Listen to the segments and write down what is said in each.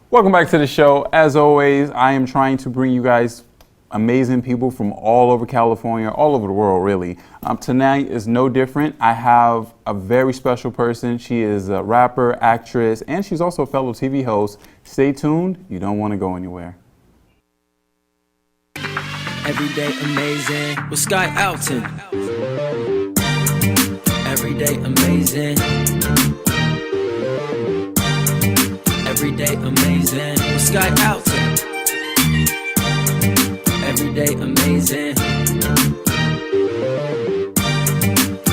Welcome back to the show. As always, I am trying to bring you guys amazing people from all over California, all over the world, really. Tonight is no different. I have a very special person. She is a rapper, actress, and she's also a fellow TV host. Stay tuned. You don't want to go anywhere. Everyday amazing with Sky Alton. Everyday amazing. Everyday amazing with Sky Alton. Everyday amazing.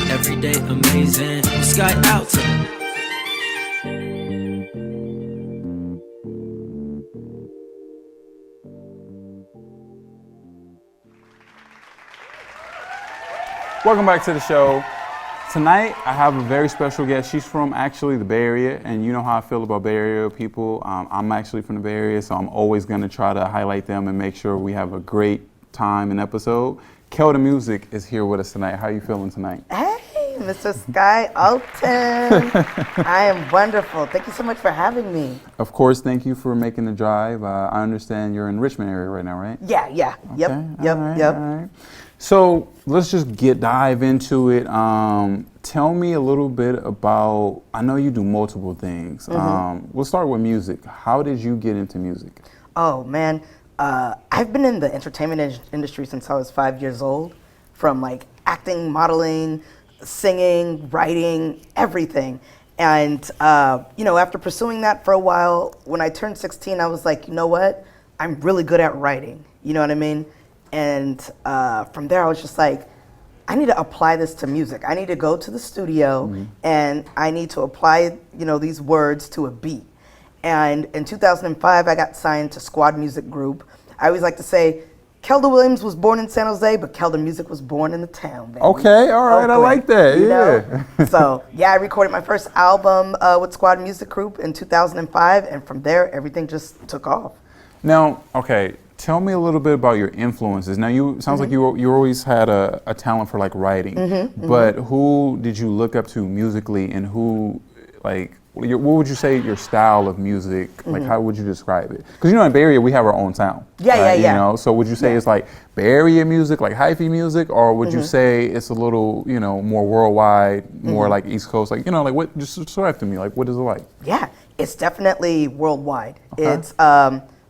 Everyday amazing with Sky Alton. Welcome back to the show. Tonight, I have a very special guest. She's from actually the Bay Area, and you know how I feel about Bay Area people. I'm actually from the Bay Area, so I'm always going to try to highlight them and make sure we have a great time and episode. Keldamuzik is here with us tonight. How are you feeling tonight? Hey, Mr. Sky Alton. I am wonderful. Thank you so much for having me. Of course, thank you for making the drive. I understand you're in Richmond area right now, right? Yeah. Okay. Yep. All right. So let's just dive into it. Tell me a little bit about, I know you do multiple things. We'll start with music. How did you get into music? Oh, man. I've been in the entertainment industry since I was 5 years old, from like acting, modeling, singing, writing, everything. And, after pursuing that for a while, when I turned 16, I was like, you know what? I'm really good at writing. You know what I mean? And from there, I was just like, I need to apply this to music. I need to go to the studio and I need to apply, these words to a beat. And in 2005, I got signed to Squad Music Group. I always like to say, Kelda Williams was born in San Jose, but Keldamuzik was born in the town, baby. Okay, all right, Oakland, I like that, yeah. So, I recorded my first album with Squad Music Group in 2005, and from there, everything just took off. Now, okay, tell me a little bit about your influences. Now, sounds like you always had a talent for like writing, but who did you look up to musically, and who, like, what would you say your style of music, like how would you describe it? Because in Bay Area we have our own sound. Yeah. So would you say it's like Bay Area music, like hyphy music, or would you say it's a little, more worldwide, more like East Coast, like, like what, just describe to me, like what is it like? Yeah, it's definitely worldwide. Okay. It's,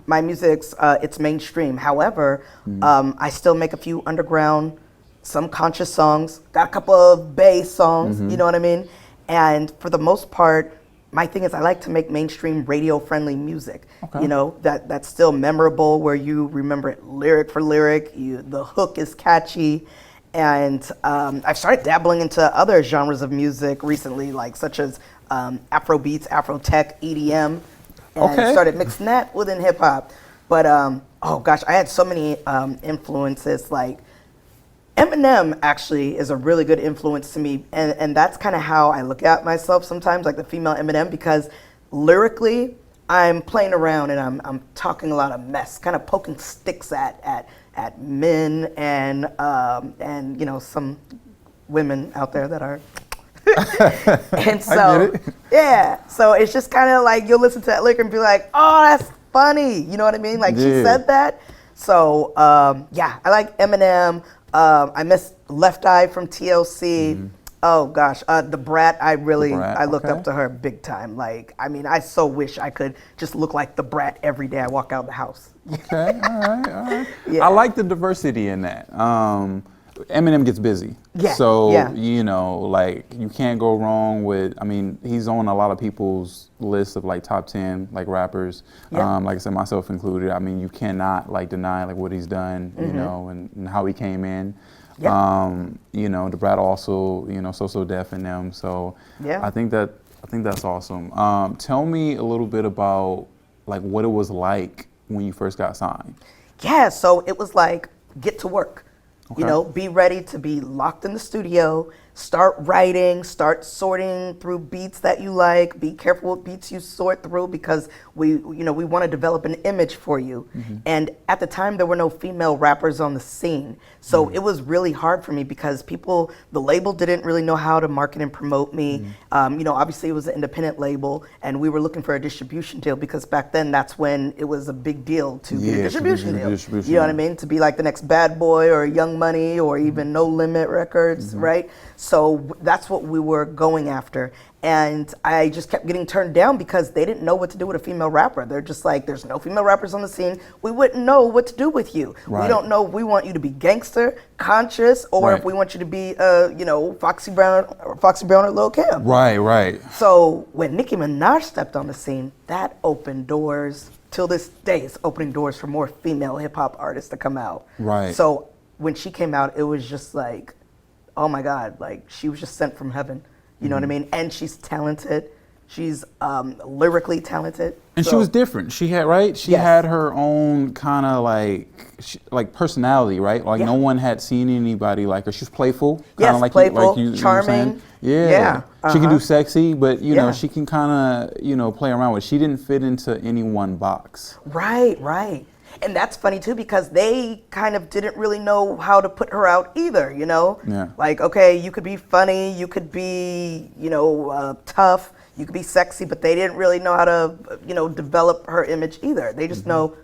my music's, it's mainstream. However, I still make a few underground, some conscious songs, got a couple of Bay songs, you know what I mean? And for the most part, my thing is I like to make mainstream radio-friendly music, that's still memorable, where you remember it lyric for lyric, the hook is catchy. And I've started dabbling into other genres of music recently, like such as Afro beats, Afro tech, EDM, and started mixing that within hip-hop. But, oh gosh, I had so many influences, like Eminem actually is a really good influence to me, and that's kind of how I look at myself sometimes, like the female Eminem, because lyrically I'm playing around and I'm talking a lot of mess, kind of poking sticks at men and some women out there that are and so so it's just kind of like you'll listen to that lyric and be like, oh, that's funny, you know what I mean? Like she said that. So I like Eminem. I miss Left Eye from TLC. Oh gosh, the Brat. I looked up to her big time. Like, I mean, I so wish I could just look like the Brat every day I walk out of the house. Okay, all right. Yeah. I like the diversity in that. Eminem gets busy. So, like, you can't go wrong with, I mean, he's on a lot of people's list of, like, top 10, like, rappers. Like I said, myself included. I mean, you cannot, like, deny, like, what he's done, and how he came in. The Brat also, So Def and them. So, I think that's awesome. Tell me a little bit about, like, what it was like when you first got signed. Yeah, so it was like, get to work. Be ready to be locked in the studio, start writing, start sorting through beats that you like, be careful what beats you sort through because we want to develop an image for you. And at the time there were no female rappers on the scene. So it was really hard for me because the label didn't really know how to market and promote me. Obviously it was an independent label and we were looking for a distribution deal because back then that's when it was a big deal to get a distribution deal. You know what I mean? To be like the next Bad Boy or Young Money or even No Limit Records, right? So that's what we were going after. And I just kept getting turned down because they didn't know what to do with a female rapper. They're just like, there's no female rappers on the scene. We wouldn't know what to do with you. Right. We don't know if we want you to be gangster, conscious, or if we want you to be, Foxy Brown or Lil' Kim. Right. So when Nicki Minaj stepped on the scene, that opened doors. Till this day, it's opening doors for more female hip hop artists to come out. Right. So when she came out, it was just like, oh my God, like she was just sent from heaven. You know what I mean? And she's talented. She's lyrically talented. And she was different. She had, She had her own kind of like personality, right? Like no one had seen anybody like her. She was playful. Yes, like playful, you charming. Yeah. She can do sexy, but you know, she can kind of, play around with it. She didn't fit into any one box. Right. And that's funny too because they kind of didn't really know how to put her out either, Yeah. Like, okay, you could be funny, you could be, tough, you could be sexy, but they didn't really know how to, develop her image either. They just know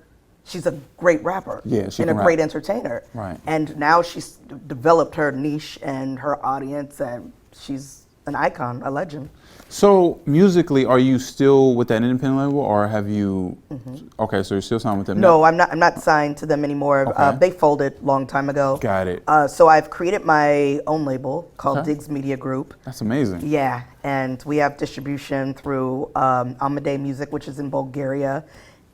she's a great rapper and a great entertainer. Right. And now she's developed her niche and her audience, and she's an icon, a legend. So musically, are you still with that independent label, or have you? Okay, so you're still signed with them. No, I'm not. I'm not signed to them anymore. Okay. They folded a long time ago. Got it. So I've created my own label called Diggs Media Group. That's amazing. Yeah, and we have distribution through Amade Music, which is in Bulgaria.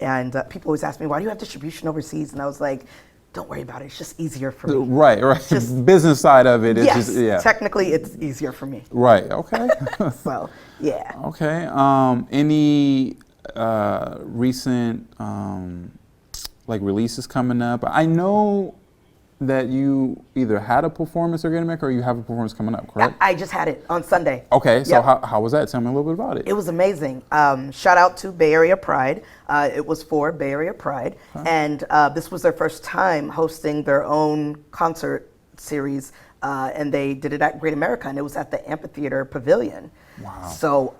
And people always ask me, why do you have distribution overseas? And I was like, don't worry about it. It's just easier for me. Right. Just, business side of it. It's technically it's easier for me. Right. Okay. So, yeah. Okay. Any recent releases coming up? I know that you either had a performance or getting back, or you have a performance coming up, correct? I just had it on Sunday. Okay, so how was that? Tell me a little bit about it. It was amazing. Shout out to Bay Area Pride. It was for Bay Area Pride, and this was their first time hosting their own concert series, and they did it at Great America, and it was at the Amphitheater Pavilion. Wow. So,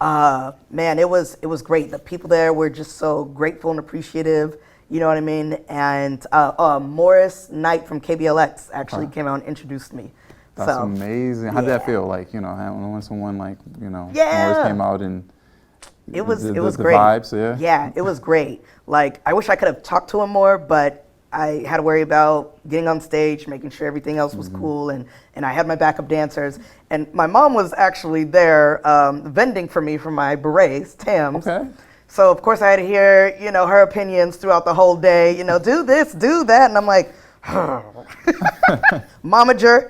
man, it was great. The people there were just so grateful and appreciative. You know what I mean? And Morris Knight from KBLX actually came out and introduced me. That's amazing. How did that feel? Like, when someone Morris came out and it was great. The vibes, Yeah, it was great. Like, I wish I could have talked to him more, but I had to worry about getting on stage, making sure everything else was cool, and I had my backup dancers. And my mom was actually there vending for me for my berets, Tams. Okay. So, of course, I had to hear, her opinions throughout the whole day, do this, do that. And I'm like, momager.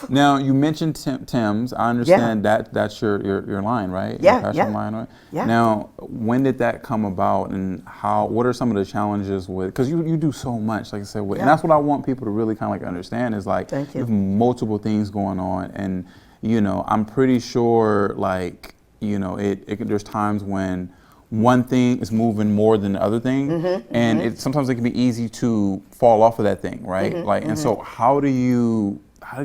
Now, you mentioned Tim's. I understand that's your line, right? Yeah, your fashion line, right? Yeah. Now, when did that come about, and what are some of the challenges with, because you do so much, like I said, and that's what I want people to really kind of understand is like, you have multiple things going on, and, I'm pretty sure, like, there's times when one thing is moving more than the other thing, and sometimes it can be easy to fall off of that thing, right? And so how do you,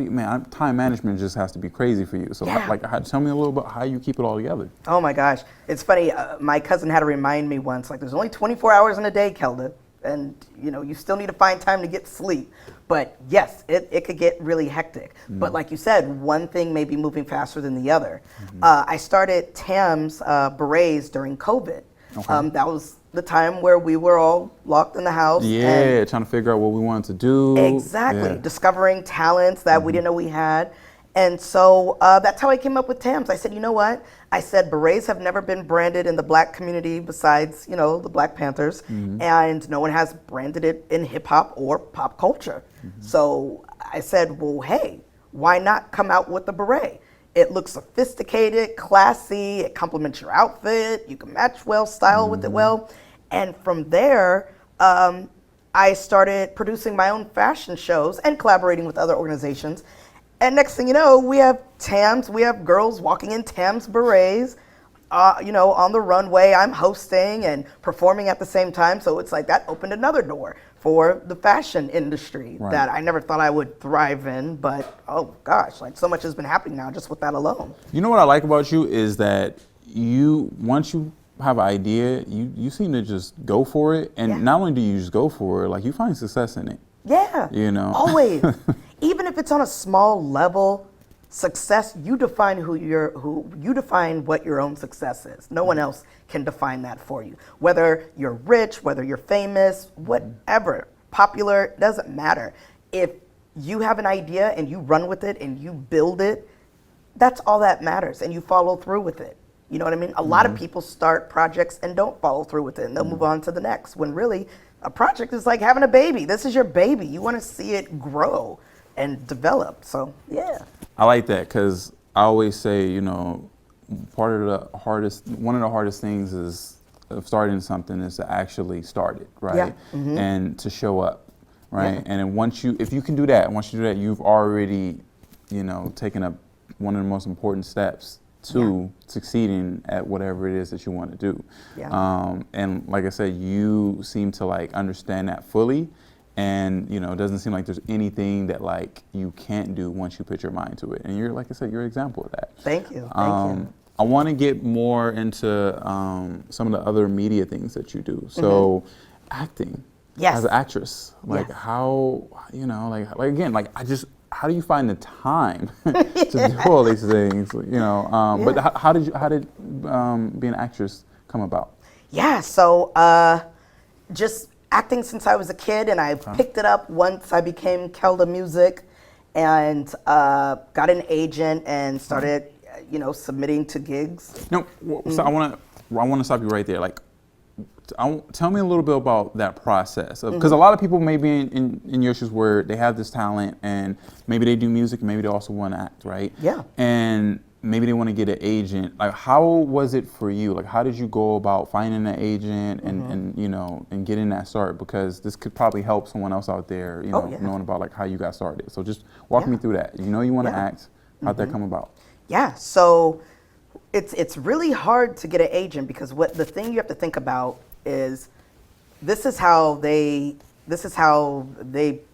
man, time management just has to be crazy for you. So tell me a little bit how you keep it all together. Oh my gosh, it's funny. My cousin had to remind me once, like, there's only 24 hours in a day, Kelda, and you still need to find time to get sleep. But yes, it could get really hectic. But like you said, one thing may be moving faster than the other. I started Tams Berets during COVID. Okay. That was the time where we were all locked in the house. Yeah, trying to figure out what we wanted to do. Exactly, discovering talents that we didn't know we had. And so that's how I came up with Tams. I said, you know what? I said, berets have never been branded in the Black community besides, the Black Panthers. And no one has branded it in hip hop or pop culture. So I said, well, hey, why not come out with a beret? It looks sophisticated, classy, it complements your outfit, you can match well, style with it well. And from there, I started producing my own fashion shows and collaborating with other organizations. And next thing you know, we have Tams, we have girls walking in Tams berets, on the runway. I'm hosting and performing at the same time. So it's like that opened another door for the fashion industry that I never thought I would thrive in. But, oh gosh, like so much has been happening now just with that alone. You know what I like about you is that once you have an idea, you seem to just go for it. And not only do you just go for it, like you find success in it. Yeah. Always. Even if it's on a small level, success, you define you define what your own success is. No one else can define that for you. Whether you're rich, whether you're famous, whatever, popular, doesn't matter. If you have an idea and you run with it and you build it, that's all that matters, and you follow through with it. You know what I mean? A lot of people start projects and don't follow through with it, and they'll move on to the next, when really a project is like having a baby. This is your baby. You want to see it grow and develop. So, yeah. I like that because I always say, one of the hardest things of starting something is to actually start it, right? Yeah. And to show up, right? Yeah. And then if you can do that, you've already, taken up one of the most important steps to succeeding at whatever it is that you want to do. Yeah. And like I said, you seem to understand that fully, and it doesn't seem like there's anything that you can't do once you put your mind to it. And you're, like I said, you're an example of that. Thank you. Thank you. I want to get more into some of the other media things that you do. So, acting. Yes. As an actress, how, how do you find the time to do all these things? But how did being an actress come about? Yeah, so just acting since I was a kid, and I picked it up once I became Keldamuzik, and got an agent and started, submitting to gigs. No, so I want to stop you right there. Tell me a little bit about that process, because a lot of people may be in your shoes where they have this talent and maybe they do music and maybe they also want to act, right? Yeah. And maybe they want to get an agent. How was it for you? How did you go about finding an agent and getting that start? Because this could probably help someone else out there, knowing about how you got started. So just walk me through that. You want to act. How'd that come about? Yeah. So it's really hard to get an agent, because the thing you have to think about is this is how they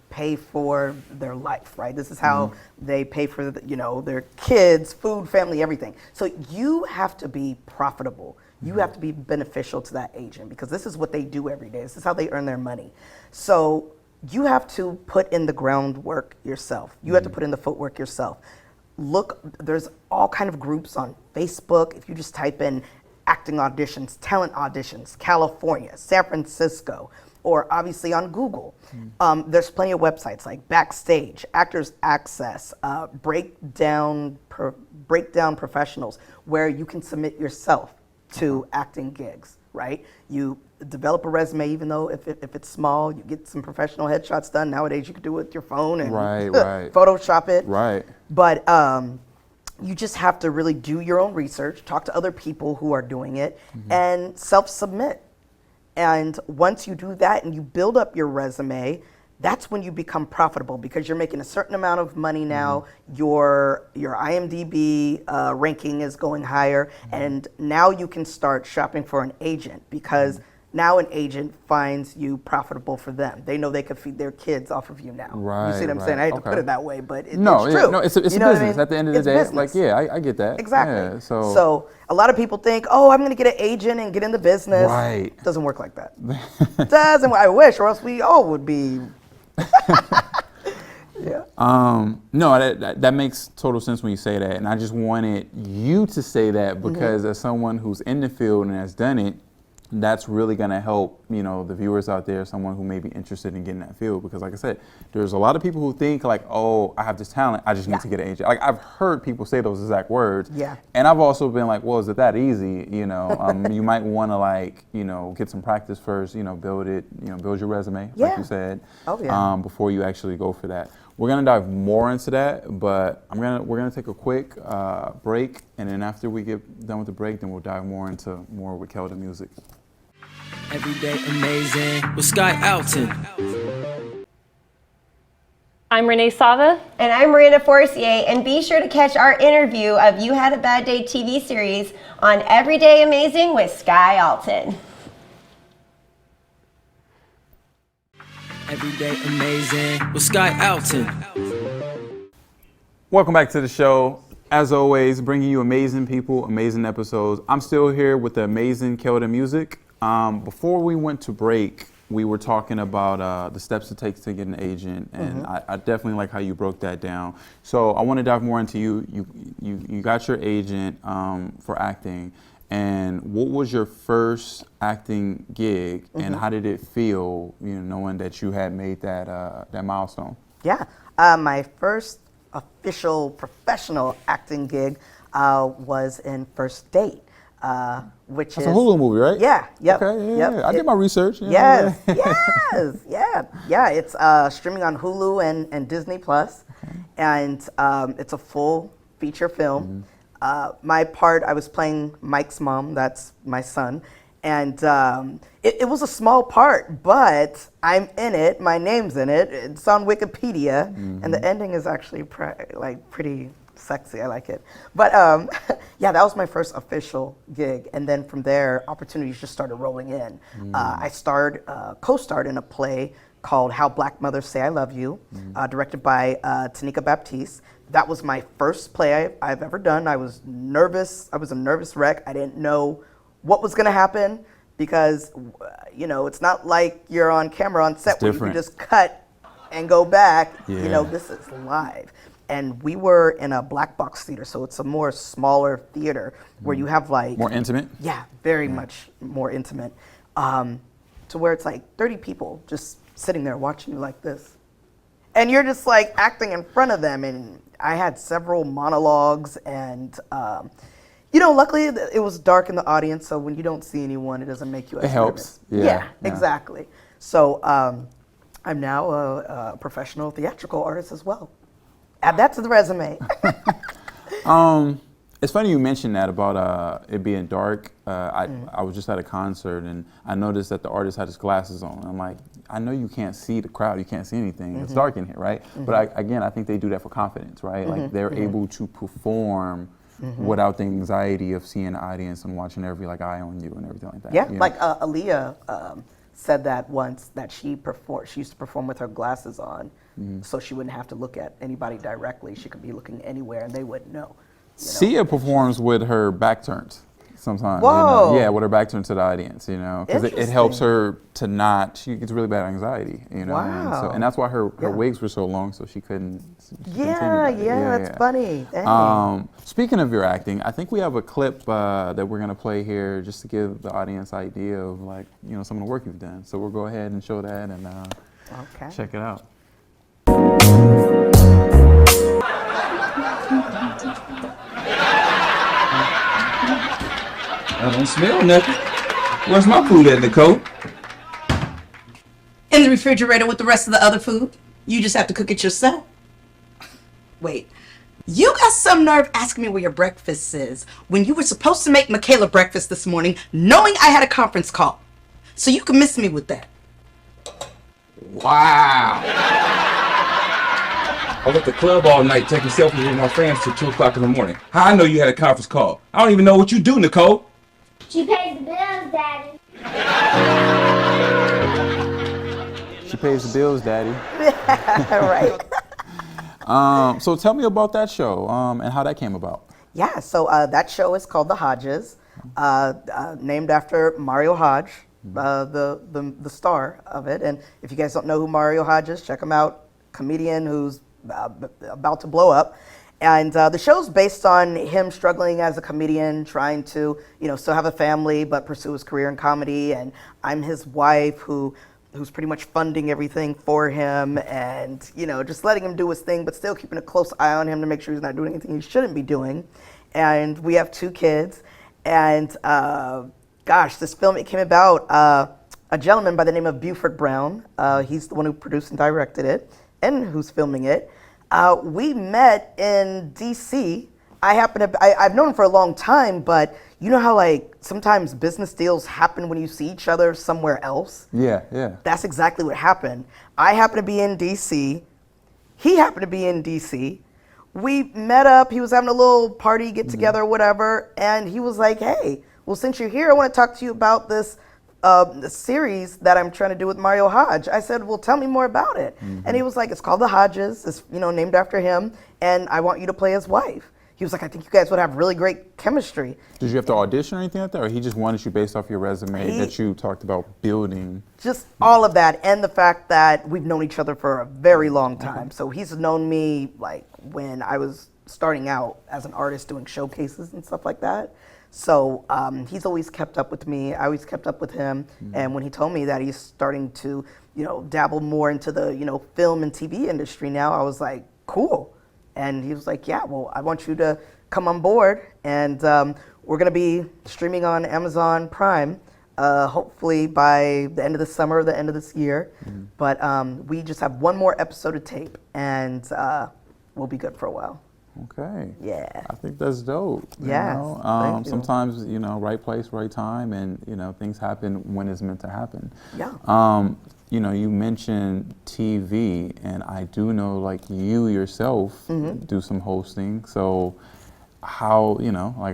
pay for their life, right? This is how they pay for their kids, food, family, everything. So you have to be profitable. You have to be beneficial to that agent, because this is what they do every day. This is how they earn their money. So you have to put in the groundwork yourself. You have to put in the footwork yourself. Look, there's all kind of groups on Facebook. If you just type in acting auditions, talent auditions, California, San Francisco, or obviously on Google. There's plenty of websites like Backstage, Actors Access, Breakdown Professionals, where you can submit yourself to acting gigs, right? You develop a resume, even though if it's small, you get some professional headshots done. Nowadays you can do it with your phone and Photoshop it. Right. But you just have to really do your own research, talk to other people who are doing it, and self-submit. And once you do that and you build up your resume, that's when you become profitable, because you're making a certain amount of money now. Your IMDb ranking is going higher, and now you can start shopping for an agent, because now an agent finds you profitable for them. They know they can feed their kids off of you now. Right. You see what I'm saying? I hate to put it that way, but it's true. No, it's a business. I mean? At the end of the day, business. I get that. Exactly. Yeah, so a lot of people think, oh, I'm going to get an agent and get in the business. Right. It doesn't work like that. I wish, or else we all would be. Yeah. No, that makes total sense when you say that, and I just wanted you to say that, because as someone who's in the field and has done it, that's really going to help, the viewers out there, someone who may be interested in getting that field. Because like I said, there's a lot of people who think oh, I have this talent, I just need to get an agent. I've heard people say those exact words. Yeah. And I've also been like, well, is it that easy? You might want to get some practice first, build it, build your resume, like you said. Oh, yeah. Before you actually go for that. We're going to dive more into that, but we're going to take a quick break, and then after we get done with the break, then we'll dive more with Keldamuzik. Everyday amazing with Sky Alton. I'm Renee Sava. And I'm Miranda Forcier. And be sure to catch our interview of You Had a Bad Day TV series on Everyday Amazing with Sky Alton. Everyday Amazing with Sky Alton. Welcome back to the show. As always, bringing you amazing people, amazing episodes. I'm still here with the amazing Keldamuzik. Before we went to break, we were talking about the steps it takes to get an agent, and I definitely like how you broke that down. So I want to dive more into you. You got your agent for acting, and what was your first acting gig, and how did it feel, knowing that you had made that milestone? Yeah, my first official professional acting gig was in First Date, which That's a Hulu movie, right? Yeah, yep. Okay, yep. I did my research. Yes, yeah. It's streaming on Hulu and Disney Plus, and it's a full feature film. My part, I was playing Mike's mom. That's my son. And it was a small part, but I'm in it. My name's in it. It's on Wikipedia, and the ending is actually pretty sexy. I like it. But yeah, that was my first official gig, and then from there, opportunities just started rolling in. I co-starred in a play called How Black Mothers Say I Love You, directed by Tanika Baptiste. That was my first play I've ever done. I was nervous. I was a nervous wreck. I didn't know what was going to happen because, it's not like you're on camera on set where you can just cut and go back. Yeah. This is live. And we were in a black box theater, so it's a more smaller theater where you have More intimate? Yeah, very much more intimate. To where it's like 30 people just sitting there watching you like this. And you're just like acting in front of them. And I had several monologues and, luckily it was dark in the audience, so when you don't see anyone, it doesn't make you as It helps. nervous. Yeah, exactly. So I'm now a professional theatrical artist as well. Add that to the resume. It's funny you mentioned that about it being dark. I was just at a concert and I noticed that the artist had his glasses on. I'm like, I know you can't see the crowd, you can't see anything. It's dark in here, right? But I think they do that for confidence, right? Like they're able to perform without the anxiety of seeing the audience and watching every eye on you and everything like that. Yeah, like Aaliyah said that once, that she used to perform with her glasses on, so she wouldn't have to look at anybody directly. She could be looking anywhere and they wouldn't know. Sia performs with her back turned sometimes. Whoa. Yeah, with her back turned to the audience, because it helps her to not, she gets really bad anxiety, Wow. and that's why her wigs were so long, so she couldn't That's funny. Dang. Speaking of your acting, I think we have a clip that we're going to play here just to give the audience idea of some of the work you've done. So we'll go ahead and show that and check it out. I don't smell nothing. Where's my food at, Nicole? In the refrigerator with the rest of the other food. You just have to cook it yourself. Wait, you got some nerve asking me where your breakfast is when you were supposed to make Michaela breakfast this morning, knowing I had a conference call. So you can miss me with that. Wow. I was at the club all night taking selfies with my fans till 2 o'clock in the morning. How I know you had a conference call? I don't even know what you do, Nicole. She pays the bills, Daddy. She pays the bills, Daddy. Right. So tell me about that show and how that came about. Yeah, so that show is called The Hodges, named after Mario Hodge, the star of it. And if you guys don't know who Mario Hodge is, check him out. Comedian who's about to blow up. And the show's based on him struggling as a comedian, trying to, still have a family, but pursue his career in comedy. And I'm his wife who's pretty much funding everything for him and, just letting him do his thing, but still keeping a close eye on him to make sure he's not doing anything he shouldn't be doing. And we have 2 kids. And this film, it came about, a gentleman by the name of Buford Brown. He's the one who produced and directed it and who's filming it. We met in DC. I've known him for a long time, but you know how sometimes business deals happen when you see each other somewhere else? Yeah. That's exactly what happened. I happened to be in DC. he happened to be in DC. We met up. He was having a little party get together or whatever, and he was like, "Hey, well, since you're here, I want to talk to you about this series that I'm trying to do with Mario Hodge." I said, "Well, tell me more about it." And he was like, "It's called The Hodges. It's named after him, and I want you to play his wife." He was like, "I think you guys would have really great chemistry." Did you have to audition or anything like that, or he just wanted you based off your resume that you talked about building? Just all of that, and the fact that we've known each other for a very long time. Okay. So he's known me like when I was starting out as an artist doing showcases and stuff like that. So he's always kept up with me. I always kept up with him. And when he told me that he's starting to, dabble more into the, film and TV industry now, I was like, cool. And he was like, yeah, well, I want you to come on board. And we're going to be streaming on Amazon Prime, hopefully by the end of the summer or the end of this year. But we just have one more episode to tape, and we'll be good for a while. Okay. Yeah. I think that's dope. Yes, thank you. Sometimes, right place, right time, and, things happen when it's meant to happen. Yeah. You mentioned TV, and I do know, like, you yourself do some hosting. So how,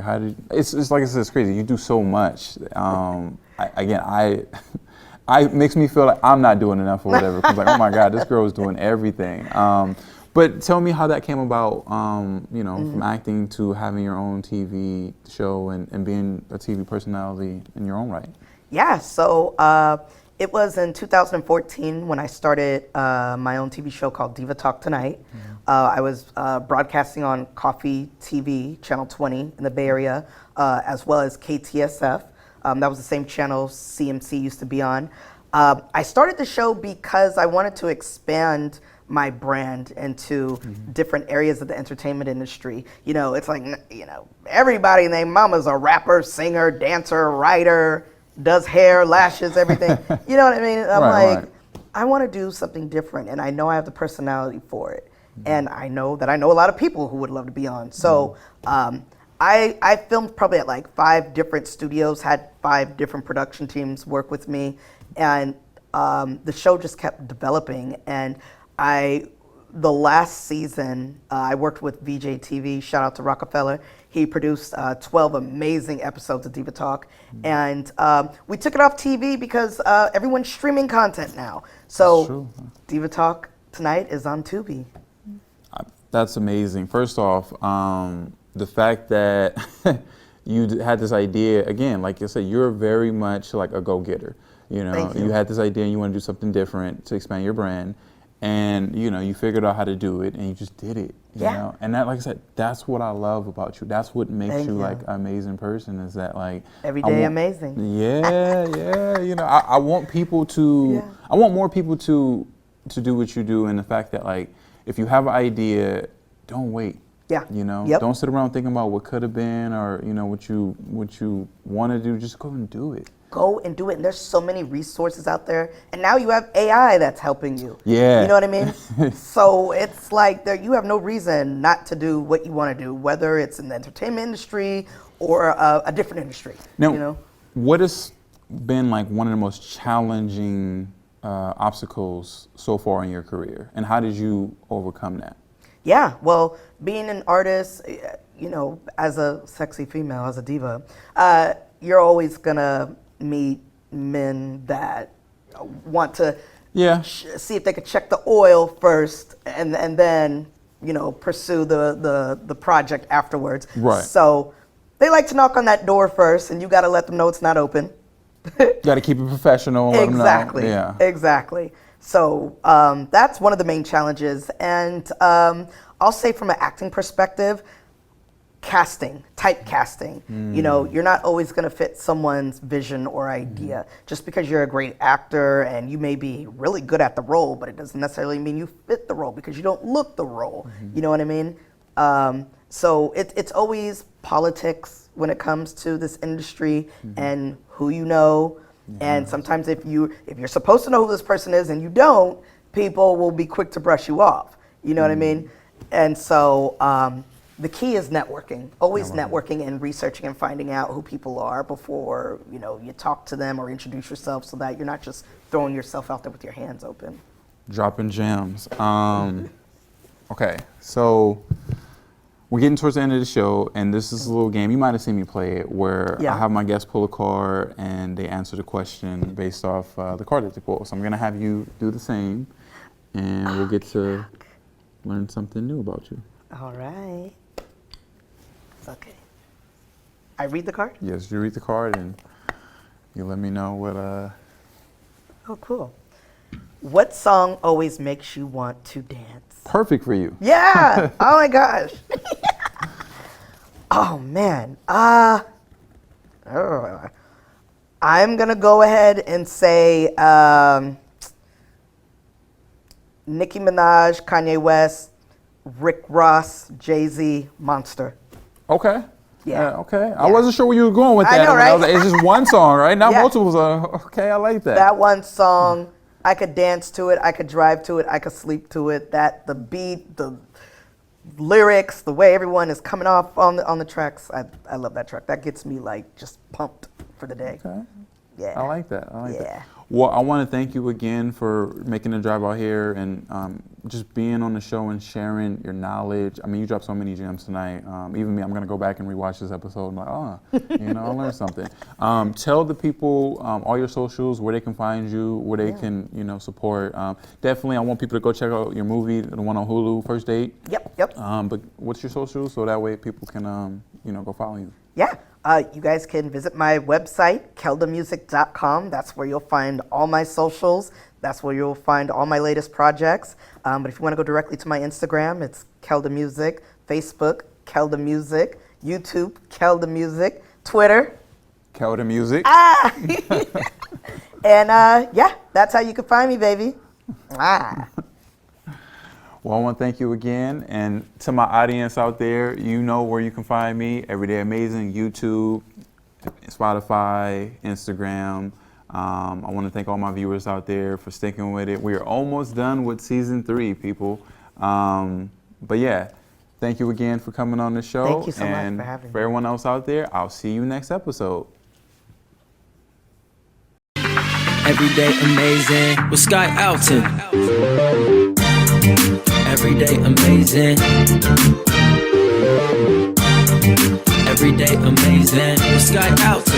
how did, it's like I said, it's crazy. You do so much. I makes me feel like I'm not doing enough or whatever. Cause like, oh my God, this girl is doing everything. But tell me how that came about, from acting to having your own TV show and being a TV personality in your own right. Yeah, so it was in 2014 when I started my own TV show called Diva Talk Tonight. I was broadcasting on Coffee TV, Channel 20 in the Bay Area, as well as KTSF. That was the same channel CMC used to be on. I started the show because I wanted to expand my brand into different areas of the entertainment industry. It's like, everybody named Mama's a rapper, singer, dancer, writer, does hair, lashes, everything. You know what I mean? I'm right. I want to do something different, and I know I have the personality for it. And I know that I know a lot of people who would love to be on. So I filmed probably at like 5 different studios, had 5 different production teams work with me, and the show just kept developing. And the last season, I worked with VJ TV, shout out to Rockefeller. He produced 12 amazing episodes of Diva Talk. And we took it off TV because everyone's streaming content now. So Diva Talk Tonight is on Tubi. That's amazing. First off, the fact that you had this idea, again, like I said, you're very much like a go-getter. You had this idea and you want to do something different to expand your brand. And, you figured out how to do it and you just did it, you know? And that, like I said, that's what I love about you. That's what makes you like an amazing person, is that like every day amazing. Yeah. I want people to, I want more people to do what you do, and the fact that like, if you have an idea, don't wait. Yeah. Don't sit around thinking about what could have been or, what you want to do. Just go and do it. Go and do it. And there's so many resources out there. And now you have AI that's helping you. Yeah. You know what I mean? So it's like you have no reason not to do what you want to do, whether it's in the entertainment industry or a different industry. Now, what has been like one of the most challenging obstacles so far in your career? And how did you overcome that? Yeah, well, being an artist, as a sexy female, as a diva, you're always gonna meet men that want to see if they could check the oil first and then pursue the project afterwards. Right. So they like to knock on that door first, and you got to let them know it's not open. Got to keep it professional. And Exactly. Let them know. Yeah. Exactly. So that's one of the main challenges, and I'll say from an acting perspective, typecasting. You're not always going to fit someone's vision or idea. Just because you're a great actor and you may be really good at the role, but it doesn't necessarily mean you fit the role because you don't look the role. You know what I mean? So it's always politics when it comes to this industry and who you know. And sometimes if you're supposed to know who this person is and you don't, people will be quick to brush you off. You know what I mean? And so the key is networking. Always networking and researching and finding out who people are before you talk to them or introduce yourself, so that you're not just throwing yourself out there with your hands open. Dropping gems. Okay, so we're getting towards the end of the show, and this is a little game. You might have seen me play it, where I have my guests pull a card, and they answer the question based off the card that they pull. So I'm gonna have you do the same, and we'll get to learn something new about you. All right. Okay. I read the card? Yes, you read the card, and you let me know what. Oh, cool. What song always makes you want to dance? Perfect for you. Yeah. Oh my gosh. Oh man. I'm gonna go ahead and say Nicki Minaj, Kanye West, Rick Ross, Jay-Z, Monster. Okay. Yeah. Okay. I wasn't sure where you were going with that. I know, right? I was like, it's just one song, right? Not Yeah. multiple songs. Okay, I like that. That one song, I could dance to it, I could drive to it, I could sleep to it. That the beat, the lyrics, the way everyone is coming off on the tracks. I love that track. That gets me like just pumped for the day. Okay. Yeah. I like that. I like Yeah. that. Well, I want to thank you again for making the drive out here and just being on the show and sharing your knowledge. I mean, you dropped so many gems tonight. Even me, I'm going to go back and rewatch this episode. I'm like, I learned something. Tell the people all your socials, where they can find you, where they can, support. Definitely, I want people to go check out your movie, the one on Hulu, First Date. Yep. But what's your socials so that way people can, go follow you? Yeah. You guys can visit my website, keldamuzik.com. That's where you'll find all my socials. That's where you'll find all my latest projects. But if you want to go directly to my Instagram, it's Keldamuzik, Facebook, Keldamuzik, YouTube, Keldamuzik, Twitter. Keldamuzik. And that's how you can find me, baby. Well, I want to thank you again. And to my audience out there, you know where you can find me. Everyday Amazing, YouTube, Spotify, Instagram. I want to thank all my viewers out there for sticking with it. We are almost done with season 3, people. But yeah, thank you again for coming on the show. Thank you so much and for having me. For everyone else out there, I'll see you next episode. Everyday amazing with Sky Alton. Everyday amazing. Everyday amazing with Sky Alton.